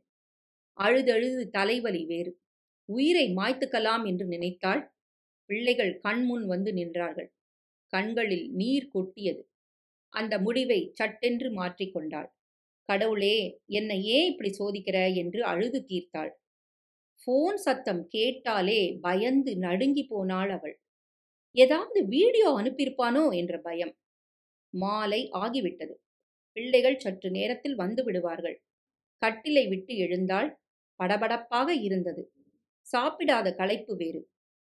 அழுதழுது தலைவலி வேறு. உயிரை மாய்த்துக்கலாம் என்று நினைத்தாள். பிள்ளைகள் கண்முன் வந்து நின்றார்கள். கண்களில் நீர் கொட்டியது. அந்த முடிவை சட்டென்று மாற்றிக்கொண்டாள். கடவுளே, என்னை ஏன் இப்படி சோதிக்கிற என்று அழுது தீர்த்தாள். போன் சத்தம் கேட்டாலே பயந்து நடுங்கி போனாள் அவள். ஏதாவது வீடியோ அனுப்பியிருப்பானோ என்ற பயம். மாலை ஆகிவிட்டது. பிள்ளைகள் சற்று நேரத்தில் வந்து விடுவார்கள். கட்டிலை விட்டு எழுந்தாள். படபடப்பாக இருந்தது. சாப்பிடாத களைப்பு வேறு.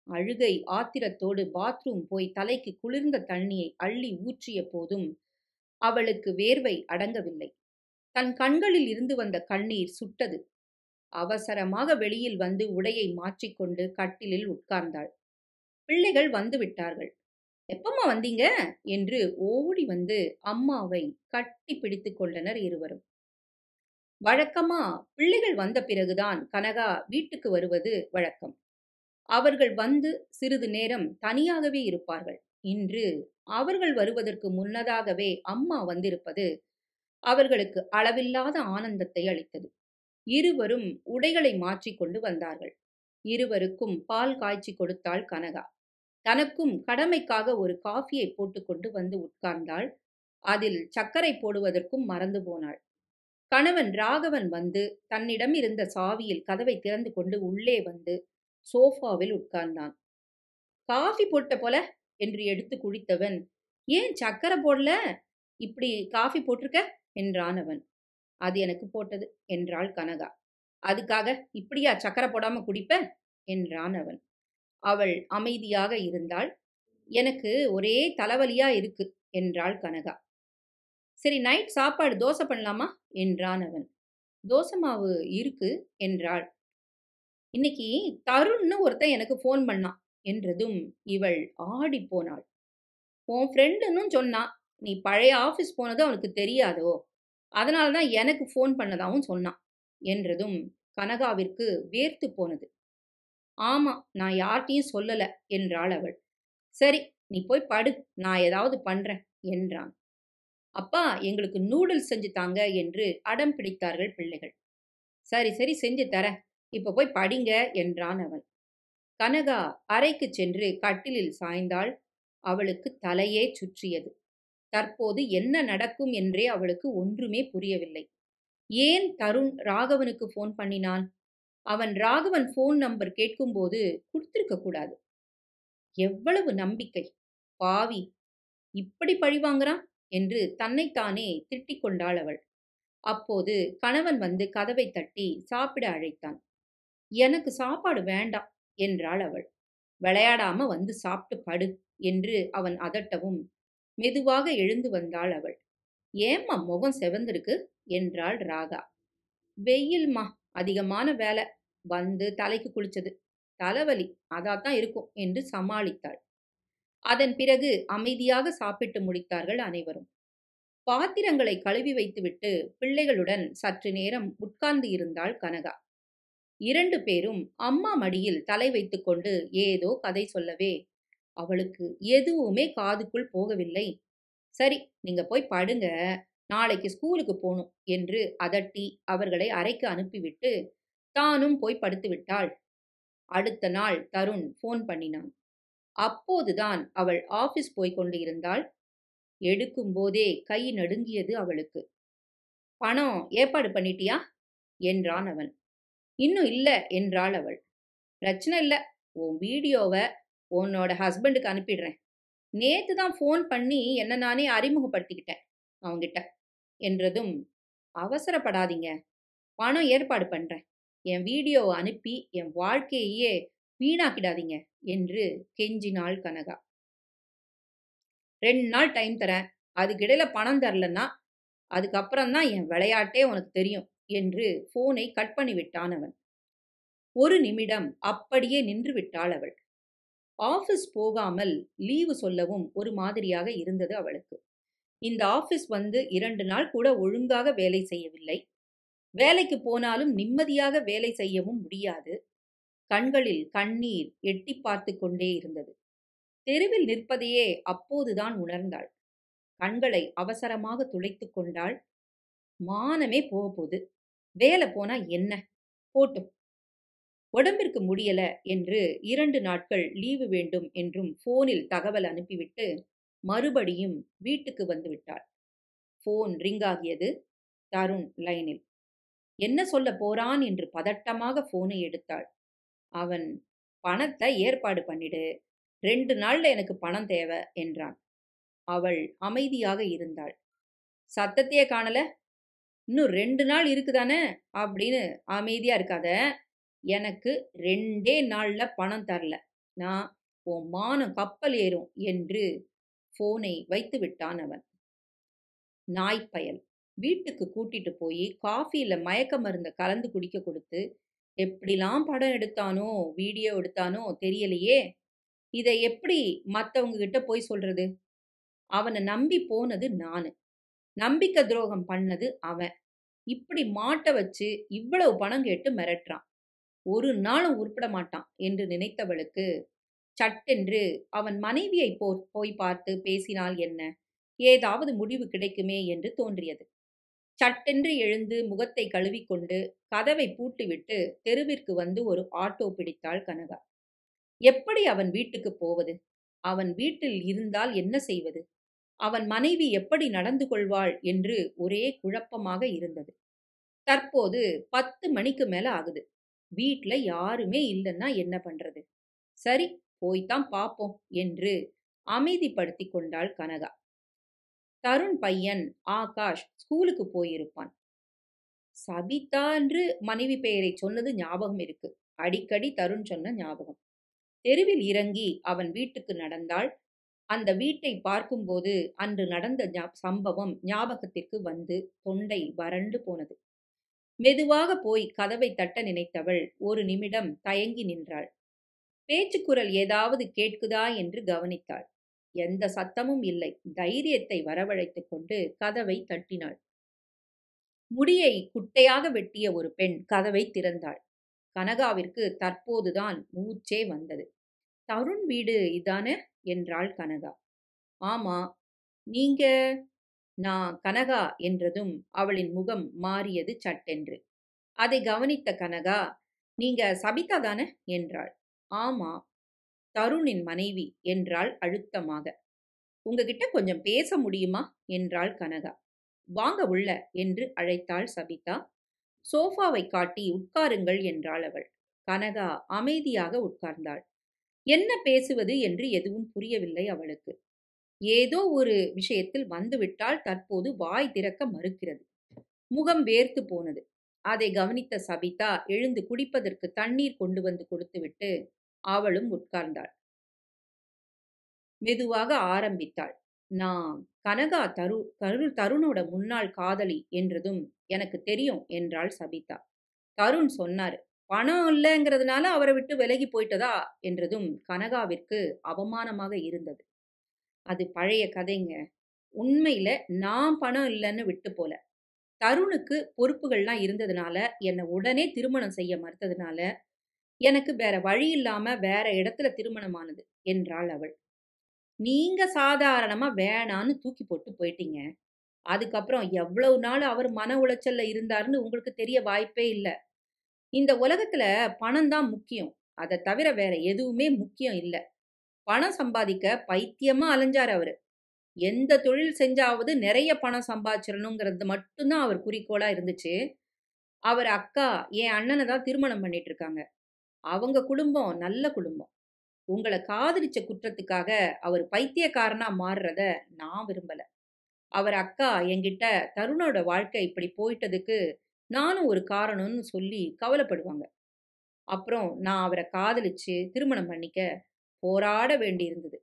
அழுகை ஆத்திரத்தோடு பாத்ரூம் போய் தலைக்கு குளிர்ந்த தண்ணியை அள்ளி ஊற்றிய போதும் அவளுக்கு வேர்வை அடங்கவில்லை. தன் கண்களில் இருந்து வந்த கண்ணீர் சுட்டது. அவசரமாக வெளியில் வந்து உடையை மாற்றிக்கொண்டு கட்டிலில் உட்கார்ந்தாள். பிள்ளைகள் வந்து விட்டார்கள். எப்பம்மா வந்தீங்க என்று ஓடி வந்து அம்மாவை கட்டி பிடித்துக் கொண்டனர் இருவரும். வழக்கமா பிள்ளைகள் வந்த பிறகுதான் கனகா வீட்டுக்கு வருவது வழக்கம். அவர்கள் வந்து சிறிது நேரம் தனியாகவே இருப்பார்கள். இன்று அவர்கள் வருவதற்கு முன்னதாகவே அம்மா வந்திருப்பது அவர்களுக்கு அளவில்லாத ஆனந்தத்தை அளித்தது. இருவரும் உடைகளை மாற்றிக்கொண்டு வந்தார்கள். இருவருக்கும் பால் காய்ச்சிக் கொடுத்தாள் கனகா. தனக்கும் கடமைக்காக ஒரு காஃபியை போட்டுக்கொண்டு வந்து உட்கார்ந்தாள். அதில் சர்க்கரை போடுவதற்கும் மறந்து போனாள். கணவன் ராகவன் வந்து தன்னிடம் இருந்த சாவியில் கதவை திறந்து கொண்டு உள்ளே வந்து சோஃபாவில் உட்கார்ந்தான். காஃபி போட்ட போல என்று எடுத்து குடித்தவன், ஏன் சக்கரை போடல? இப்படி காஃபி போட்டிருக்க என்றான் அவன். அது எனக்கு போட்டது என்றாள் கனகா. அதுக்காக இப்படியா சக்கரை போடாம குடிப்ப என்றான் அவன். அவள் அமைதியாக இருந்தாள். எனக்கு ஒரே தலைவலியா இருக்கு என்றாள் கனகா. சரி, நைட் சாப்பாடு தோசை பண்ணலாமா என்றான் அவன். தோசை மாவு இருக்கு என்றாள். இன்னைக்கு தருண்னு ஒருத்தன் எனக்கு ஃபோன் பண்ணான் என்றதும் இவள் ஆடி போனாள். உன் ஃப்ரெண்டுன்னு சொன்னா, நீ பழைய ஆஃபீஸ் போனது அவனுக்கு தெரியாதோ, அதனால தான் எனக்கு ஃபோன் பண்ணதாவும் சொன்னான் என்றதும் கனகாவிற்கு வேர்த்து போனது. ஆமா, நான் யார்கிட்டையும் சொல்லல என்றாள் அவள். சரி, நீ போய் படு, நான் ஏதாவது பண்றேன் என்றான். அப்பா, எங்களுக்கு நூடுல்ஸ் செஞ்சு தாங்க என்று அடம் பிடித்தார்கள் பிள்ளைகள். சரி சரி, செஞ்சு தரேன், இப்ப போய் படிங்க என்றான் அவன். கனகா அறைக்கு சென்று கட்டிலில் சாய்ந்தாள். அவளுக்கு தலையே சுற்றியது. தற்போது என்ன நடக்கும் என்றே அவளுக்கு ஒன்றுமே புரியவில்லை. ஏன் தருண் ராகவனுக்கு ஃபோன் பண்ணினான்? அவன் ராகவன் ஃபோன் நம்பர் கேட்கும்போது கொடுத்திருக்க கூடாது. எவ்வளவு நம்பிக்கை! பாவி, இப்படி பழிவாங்கிறான் என்று தன்னைத்தானே திட்டிக் கொண்டாள் அவள். அப்போது கணவன் வந்து கதவை தட்டி சாப்பிட அழைத்தான். எனக்கு சாப்பாடு வேண்டாம் என்றாள் அவள். விளையாடாம வந்து சாப்பிட்டு படு என்று அவன் அதட்டவும் மெதுவாக எழுந்து வந்தாள் அவள். ஏம்மா முகம் செவந்திருக்கு என்றாள் ராகா. வெயில்மா, அதிகமான வேலை, வந்து தலைக்கு குளிச்சது, தலைவலி, அதாத்தான் இருக்கும் என்று சமாளித்தாள். அதன் பிறகு அமைதியாக சாப்பிட்டு முடித்தார்கள் அனைவரும். பாத்திரங்களை கழுவி வைத்துவிட்டு பிள்ளைகளுடன் சற்று நேரம் உட்கார்ந்து இருந்தாள் கனகா. இரண்டு பேரும் அம்மா மடியில் தலை வைத்துக்கொண்டு ஏதோ கதை சொல்லவே அவளுக்கு எதுவுமே காதுக்குள் போகவில்லை. சரி, நீங்க போய் படுங்க, நாளைக்கு ஸ்கூலுக்கு போகணும் என்று அதட்டி அவர்களை அறைக்கு அனுப்பிவிட்டு தானும் போய் படுத்து விட்டாள். அடுத்த நாள் தருண் ஃபோன் பண்ணினான். அப்போதுதான் அவள் ஆபீஸ் போய்க் கொண்டு இருந்தாள். எடுக்கும் போதே கை நடுங்கியது அவளுக்கு. பணம் ஏற்பாடு பண்ணிட்டியா என்றான் அவன். இன்னும் இல்ல என்றாள் அவள். பிரச்சனை இல்ல, உன் வீடியோவை உன்னோட ஹஸ்பண்டுக்கு அனுப்பிடுறேன். நேத்து தான் ஃபோன் பண்ணி என்ன நானே அறிமுகப்படுத்திக்கிட்டேன் அவங்கிட்ட என்றதும், அவசரப்படாதீங்க, பணம் ஏற்பாடு பண்றேன், என் வீடியோவை அனுப்பி என் வாழ்க்கையே வீணாக்கிடாதீங்க என்று கெஞ்சினாள் கனகா. 2 நாள் டைம் தரேன், அதுக்கிடையில பணம் தரலன்னா அதுக்கப்புறம் தான் என் விளையாட்டே உனக்கு தெரியும் என்று போனை கட் பண்ணி விட்டான் அவன். ஒரு நிமிடம் அப்படியே நின்று விட்டாள் அவள். ஆபீஸ் போகாமல் லீவு சொல்லவும் ஒரு மாதிரியாக இருந்தது அவளுக்கு. இந்த ஆபீஸ் வந்து 2 நாள் கூட ஒழுங்காக வேலை செய்யவில்லை. வேலைக்கு போனாலும் நிம்மதியாக வேலை செய்யவும் முடியாது. கண்களில் கண்ணீர் எட்டி பார்த்து கொண்டே இருந்தது. தெருவில் நிற்பதையே அப்போதுதான் உணர்ந்தாள். கண்களை அவசரமாக துளைத்துக் கொண்டாள். மானமே போக போகுது, வேலை போனா என்ன, போட்டும், உடம்பிற்கு முடியல என்று 2 நாட்கள் லீவு வேண்டும் என்றும் போனில் தகவல் அனுப்பிவிட்டு மறுபடியும் வீட்டுக்கு வந்து விட்டாள். போன் ரிங் ஆகியது. தருண் லைனில். என்ன சொல்ல போறான் என்று பதட்டமாக போனை எடுத்தாள். அவன், பணத்தை ஏற்பாடு பண்ணிடு, 2 நாள்ல எனக்கு பணம் தேவை என்றான். அவள் அமைதியாக இருந்தாள். சத்தத்தையே காணல, இன்னும் 2 நாள் இருக்குதானே அப்படின்னு அமைதியா இருக்காத, எனக்கு 2 நாள்ல பணம் தரல, நான் உன் மானம் கப்பல் ஏறும் என்று போனை வைத்து விட்டான் அவன். நாய்ப்பயல், வீட்டுக்கு கூட்டிட்டு போய் காஃபியில மயக்க மருந்த கலந்து குடிக்க கொடுத்து எப்படிலாம் படம் எடுத்தானோ வீடியோ எடுத்தானோ தெரியலையே. இதை எப்படி மத்தவங்க கிட்ட போய் சொல்றது? அவன நம்பி போனது நானு. நம்பிக்கை துரோகம் பண்ணது அவன். இப்படி மாட்ட வச்சு இவ்வளவு பணம் கேட்டு மிரட்டுறான். ஒரு நாளும் உருப்பட மாட்டான் என்று நினைத்தவளுக்கு, சட்டென்று அவன் மனைவியை போய் பார்த்து பேசினால் என்ன? ஏதாவது முடிவு கிடைக்குமே என்று தோன்றியது. சட்டென்று எழுந்து முகத்தை கழுவிக்கொண்டு கதவை பூட்டிவிட்டு தெருவிற்கு வந்து ஒரு ஆட்டோ பிடித்தாள் கனகா. எப்படி அவன் வீட்டுக்கு போவது? அவன் வீட்டில் இருந்தால் என்ன செய்வது? அவன் மனைவி எப்படி நடந்து கொள்வாள் என்று ஒரே குழப்பமாக இருந்தது. தற்போது 10 மணிக்கு மேல ஆகுது. வீட்ல யாருமே இல்லன்னா என்ன பண்றது? சரி, போய்த்தான் பாப்போம் என்று அமைதிப்படுத்திக் கொண்டாள் கனகா. தருண் பையன் ஆகாஷ் ஸ்கூலுக்கு போயிருப்பான். சபிதா என்று மனைவி பெயரை சொன்னது ஞாபகம் இருக்கு. அடிக்கடி தருண் சொன்ன ஞாபகம். தெருவில் இறங்கி அவன் வீட்டுக்கு நடந்தாள். அந்த வீட்டை பார்க்கும்போது அன்று நடந்த சம்பவம் ஞாபகத்திற்கு வந்து தொண்டை வறண்டு போனது. மெதுவாக போய் கதவை தட்ட நினைத்தவள் ஒரு நிமிடம் தயங்கி நின்றாள். பேச்சுக்குரல் ஏதாவது கேட்குதா என்று கவனித்தாள். எந்த சத்தமும் இல்லை. தைரியத்தை வரவழைத்துக் கொண்டு கதவை தட்டினாள். முடியை குட்டையாக வெட்டிய ஒரு பெண் கதவை திறந்தாள். கனகாவிற்கு தற்போதுதான் மூச்சே வந்தது. தருண் வீடு இதானே என்றாள் கனகா. ஆமா, நீங்க? நான் கனகா என்றதும் அவளின் முகம் மாறியது சட்டென்று. அதை கவனித்த கனகா, நீங்க சபிதா தானே என்றாள். ஆமா, தருணின் மனைவி என்றாள் அழுத்தமாக. உங்ககிட்ட கொஞ்சம் பேச முடியுமா என்றாள் கனகா. வாங்க உள்ள என்று அழைத்தாள் சபிதா. சோஃபாவை காட்டி உட்காருங்கள் என்றாள் அவள். கனகா அமைதியாக உட்கார்ந்தாள். என்ன பேசுவது என்று எதுவும் புரியவில்லை அவளுக்கு. ஏதோ ஒரு விஷயத்தில் வந்துவிட்டால் தற்போது வாய் திறக்க மறுக்கிறது. முகம் வேர்த்து போனது. அதை கவனித்த சபிதா எழுந்து குடிப்பதற்கு தண்ணீர் கொண்டு வந்து கொடுத்துவிட்டு அவளும் உட்கார்ந்தாள். மெதுவாக ஆரம்பித்தாள். நான் கனகா தருணோட முன்னாள் காதலி என்றதும் எனக்கு தெரியும் என்றாள் சபிதா. தருண் சொன்னாரு. பணம் இல்லைங்கிறதுனால அவரை விட்டு விலகி போயிட்டதா என்றதும் கனகாவிற்கு அவமானமாக இருந்தது. அது பழைய கதைங்க. உண்மையில நான் பணம் இல்லைன்னு விட்டு போல. தருணுக்கு பொறுப்புகள்லாம் இருந்ததுனால என்னை உடனே திருமணம் செய்ய மறுத்ததுனால எனக்கு வேற வழி இல்லாம வேற இடத்துல திருமணமானது என்றாள் அவள். நீங்க சாதாரணமா வேணான்னு தூக்கி போட்டு போயிட்டீங்க. அதுக்கப்புறம் எவ்வளவு நாள் அவர் மன உளைச்சல்ல இருந்தாருன்னு உங்களுக்கு தெரிய வாய்ப்பே இல்ல. இந்த உலகத்துல பணம் தான் முக்கியம். அதை தவிர வேற எதுவுமே முக்கியம் இல்ல. பணம் சம்பாதிக்க பைத்தியமா அலைஞ்சாரு அவரு. எந்த தொழில் செஞ்சாவது நிறைய பணம் சம்பாதிச்சிடணுங்கிறது மட்டும்தான் அவர் குறிக்கோளா இருந்துச்சு. அவர் அக்கா என் அண்ணனை தான் திருமணம் பண்ணிட்டு இருக்காங்க. அவங்க குடும்பம் நல்ல குடும்பம். உங்கள காதலிச்ச குற்றத்துக்காக அவர் பைத்தியக்காரனா மாறுறத நான் விரும்பல. அவர் அக்கா என்கிட்ட தருணோட வாழ்க்கை இப்படி போயிட்டதுக்கு நானும் ஒரு காரணம்னு சொல்லி கவலைப்படுவாங்க. அப்புறம் நான் அவரை காதலிச்சு திருமணம் பண்ணிக்க போராட வேண்டியிருந்தது.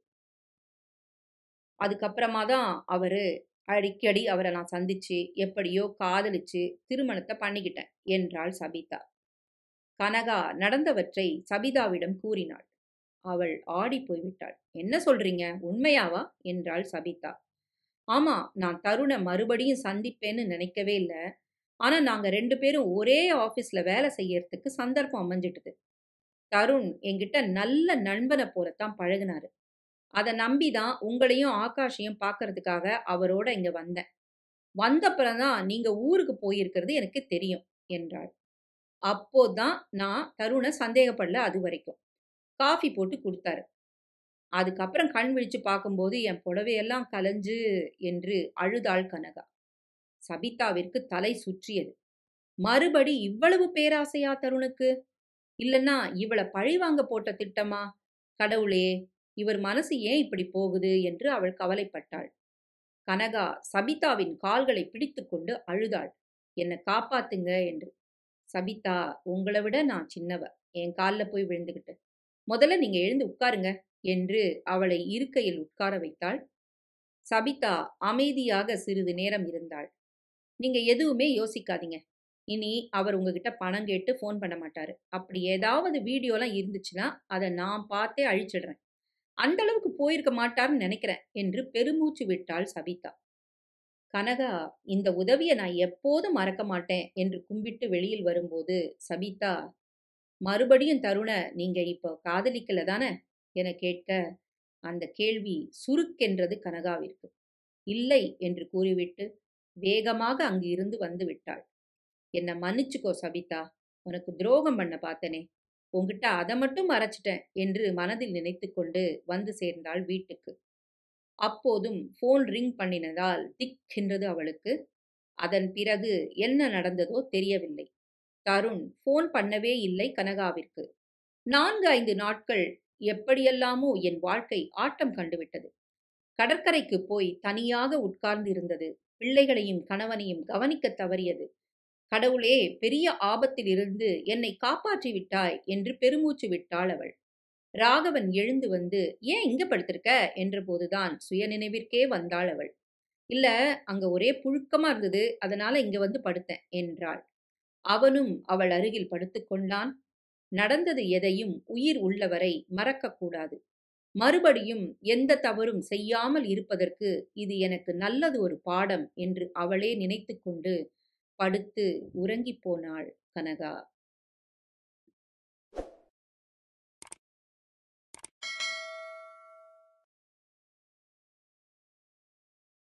அதுக்கப்புறமா தான் அவரு அடிக்கடி அவரை நான் சந்திச்சு எப்படியோ காதலிச்சு திருமணத்தை பண்ணிக்கிட்டேன் என்றாள் சபிதா. கனகா நடந்தவற்றை சபிதாவிடம் கூறினாள். அவள் ஆடி போய்விட்டாள். என்ன சொல்றீங்க, உண்மையாவா என்றாள் சபிதா. ஆமா, நான் தருணை மறுபடியும் சந்திப்பேன்னு நினைக்கவே இல்ல. ஆனா நாங்க 2 பேரும் ஒரே ஆபீஸ்ல வேலை செய்யறதுக்கு சந்தர்ப்பம் அமைஞ்சிட்டது. தருண் என்கிட்ட நல்ல நண்பனை போலத்தான் பழகுனாரு. அதை நம்பிதான் உங்களையும் ஆகாஷையும் பார்க்கறதுக்காக அவரோட இங்க வந்தேன். வந்தப்புறம்தான் நீங்க ஊருக்கு போயிருக்கிறது எனக்கு தெரியும் என்றாள். அப்போதான் நான் தருணை சந்தேகப்படல. அது வரைக்கும் காஃபி போட்டு கொடுத்தாரு. அதுக்கப்புறம் கண் விழிச்சு பார்க்கும்போது என் புடவையெல்லாம் கலைஞ்சு என்று அழுதாள் கனகா. சபிதாவிற்கு தலை சுற்றியது. மறுபடி இவ்வளவு பேராசையா தருணுக்கு? இல்லன்னா இவளை பழிவாங்க போட்ட திட்டமா? கடவுளே, இவர் மனசு ஏன் இப்படி போகுது என்று அவள் கவலைப்பட்டாள். கனகா சபிதாவின் கால்களை பிடித்துக்கொண்டு அழுதாள். என்னை காப்பாத்துங்க என்று. சபிதா, உங்களை விட நான் சின்னவ. என் கால்ல போய் விழுந்துகிட்டு முதல்ல நீங்க எழுந்து உட்காருங்க என்று அவளை இருக்கையில் உட்கார வைத்தாள். சபிதா அமைதியாக சிறிது நேரம் இருந்தாள். நீங்க எதுவுமே யோசிக்காதீங்க. இனி அவர் உங்ககிட்ட பணம் கேட்டு ஃபோன் பண்ண மாட்டாரு. அப்படி ஏதாவது வீடியோலாம் இருந்துச்சுன்னா அதை நான் பார்த்தே அழிச்சிடுறேன். அந்த அளவுக்கு போயிருக்க மாட்டார்ன்னு நினைக்கிறேன் என்று பெருமூச்சு விட்டாள் சபிதா. கனகா, இந்த உதவிய நான் எப்போதும் மறக்க மாட்டேன் என்று கும்பிட்டு வெளியில் வரும்போது சபிதா, மறுபடியும் தருண நீங்க இப்போ காதலிக்கல தானே என கேட்க, அந்த கேள்வி சுருக்கென்றது கனகாவிற்கு. இல்லை என்று கூறிவிட்டு வேகமாக அங்கு இருந்து வந்து விட்டாள். என்ன மன்னிச்சுக்கோ சபிதா, உனக்கு துரோகம் பண்ண பார்த்தனே, உன்கிட்ட அதை மட்டும் மறைச்சிட்டேன் என்று மனதில் நினைத்து கொண்டு வந்து சேர்ந்தாள் வீட்டுக்கு. அப்போதும் போன் ரிங் பண்ணினதால் திக்கென்றது அவளுக்கு. அதன் பிறகு என்ன நடந்ததோ தெரியவில்லை. தருண் போன் பண்ணவே இல்லை கனகாவிற்கு. 4-5 நாட்கள் எப்படியெல்லாமோ என் வாழ்க்கை ஆட்டம் கண்டுவிட்டது. கடற்கரைக்கு போய் தனியாக உட்கார்ந்து இருந்தது. பிள்ளைகளையும் கணவனையும் கவனிக்கத் தவறியது. கடவுளே, பெரிய ஆபத்தில் இருந்து என்னை காப்பாற்றி விட்டாய் என்று பெருமூச்சு விட்டாள் அவள். ராகவன் எழுந்து வந்து, ஏன் இங்க படுத்திருக்க என்றபோதுதான் சுயநினைவிற்கே வந்தாள் அவள். இல்ல, அங்க ஒரே புழுக்கமா இருந்தது, அதனால இங்க வந்து படுத்தேன் என்றாள். அவனும் அவள் அருகில் படுத்துக்கொண்டான். நடந்தது எதையும் உயிர் உள்ளவரை மறக்கக்கூடாது. மறுபடியும் எந்த தவறும் செய்யாமல் இருப்பதற்கு இது எனக்கு நல்லது ஒரு பாடம் என்று அவளே நினைத்துக்கொண்டு படுத்து உறங்கிப் போனாள் கனகா.